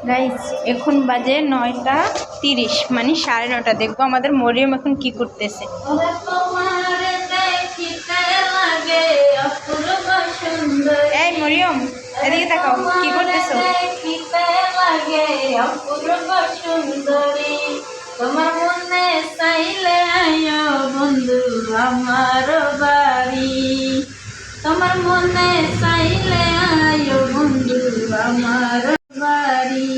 Guys এখন বাজে 9:30, মানে 9:30। দেখবো আমাদের মরিয়ম এখন কি করতেছে। এই মরিয়ম, এদিকে তাকাও, কি করতেছো? তোমার মনে চাইলে আয়ো বন্ধু আমার বাড়ি, তোমার মনে চাইলে আয়ো বন্ধু আমার বাড়ি।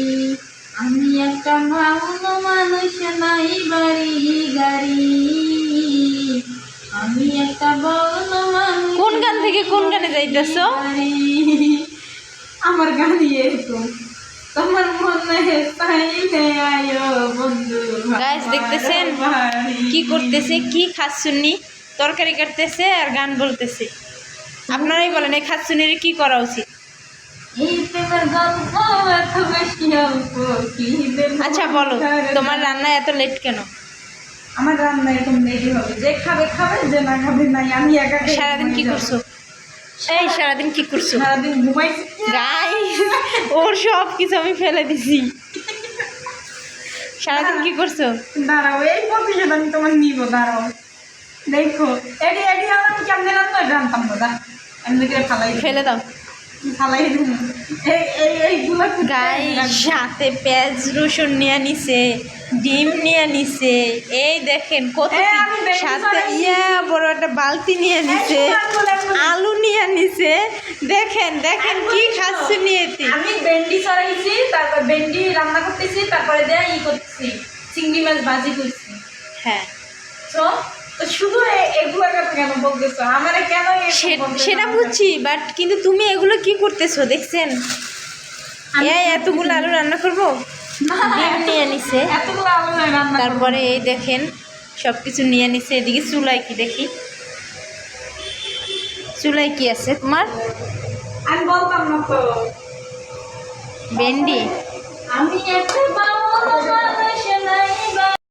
আমি একটা ভালো মানুষ, নাই বাড়ি গাড়ি, আমি একটা ভালো মানুষ। কোন গান থেকে কোন গানে যাইতেছো? আমার গান এরকম, তোমার মনে চাইলে আয়ো বন্ধু। গাইস দেখতেছেন কি করতেছে? কি খাচ্ছুনি তরকারি কাটতেছে আর গান বলতেছে। আপনারাই বলেন এই খাচ্ছুনির কি করা উচিত? আচ্ছা বলো, তোমার রান্না এত লেট কেন? আমার রান্না এরকম লেটই হবে, যে খাবে খাবে, যে না খাবে নাই। আমি একা সারাদিন কি করছো? এই সারাদিন কি করছো? সারাদিন ঘুমাইছি। গাইস ওর সব কিছু আমি ফেলে দিছি। সারাদিন কি করছো? দাঁড়াও, এই প্রতিশোধ আমি তোমার নিবো, দাঁড়াও। দেখো এডি এডি আমি কেমনে রান্না জানতাম না, এমনি করে ফেলে দাও। ফালাই দিন। এইগুলো গাইস সাথে পেঁয়াজ রসুন নিয়ে নিছে, ডিম নিয়ে নিছে, এই দেখেন কত সাথে বড় একটা বালতি নিয়ে নিছে, আলু নিয়ে নিছে। দেখেন দেখেন কি খাচ্ছে নিয়ে। আমি ভেন্ডি সরাইছি, তারপর ভেন্ডি রান্না করতেছি, তারপরে দেয়া করতেছি, চিংড়ি মাছ ভাজি করছি। হ্যাঁ তো শুধু এগুলো কেন বলতেছো আমারে? কেন সেটা বুঝছি, বাট কিন্তু তুমি এগুলো কি করতেছো দেখছেন? এতগুলো আলু রান্না করবো? ডিম নিয়ে নিছে, এতগুলো আলু রান্না। তারপরে এই দেখেন সব কিছু নিয়ে নিছে। এদিকে চুলায় কি দেখি, চুলায় কি আছে তোমার? আমি বলতাম না তো। ভেন্ডি। আমি একটা বাবা মানুষ, নাই